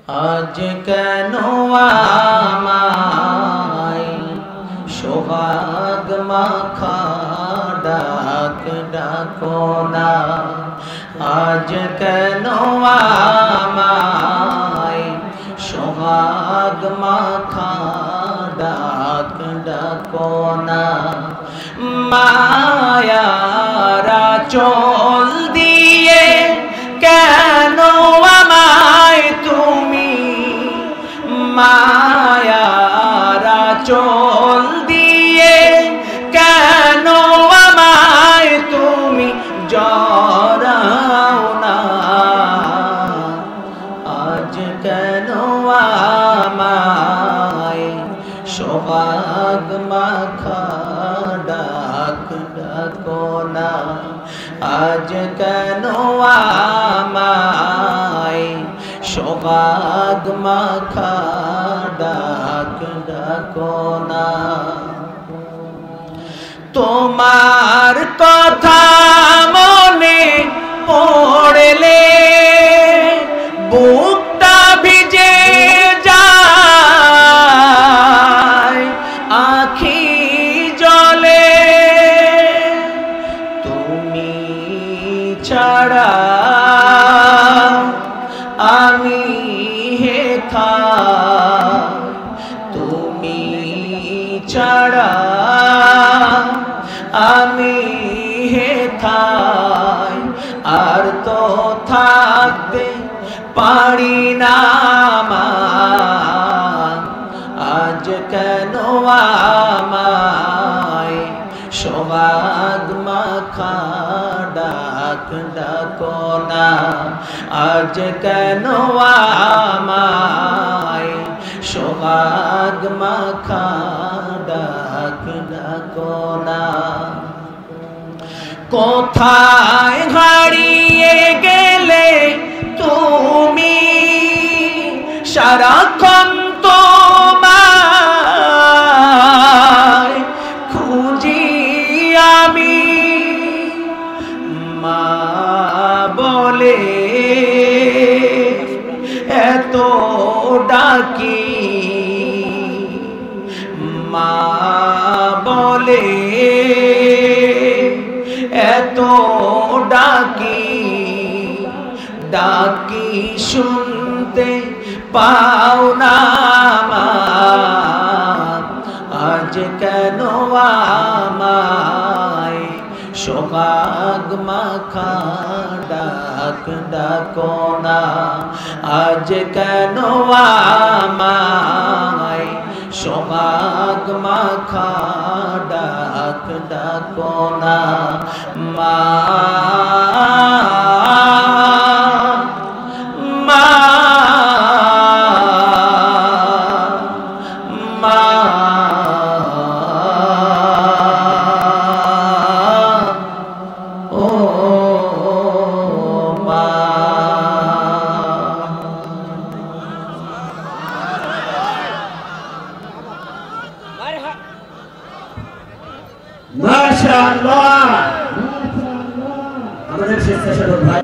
আজ কেন আমায় সোহাগ মাখা ডাক ডাকো না, আজ কেন আমায় সোহাগ মাখা ডাক ডাকো না। মায়ারা চল দিয়ে কেন আমায় তুমি, মায়ারা চল দিয়ে কেন আমায় তুমি জড়াও না। আজ কেন আমায় সোহাগ মাখা ডাক ডাকো না, আজ কেন আমায় সোহাগ মাখা ডাক ডাকো না। তোমার কথা মনে পড়লে বুকটা ভিজে যায়, আখি জলে তুমি ছাড়া আমি হেথা, তুমি ছাড়া আমি হেথায় আর তো থাকতে পারি না। আজ কেন আমায় সোহাগ মাখা ডাক ডাকো না, আজ কেন আমায় সোহাগ মাখা ডাক ডাকো না। কোথায় হারিয়ে গেলে তুমি, সারাক্ষণ তোমায় খুঁজি আমি, মা বলে এত ডাকি, মা বলে এত ডাকি, ডাকি শুনতে পাও না। আজ কেন আমায় সোহাগ মাখা ডাক ডাকো না, আজ কেন আমায় সোহাগ মাখা ডাক ডাকো না। মা মা মা ও মা। মাশাআল্লাহ, আমাদের স্বেচ্ছাসেবক ভাই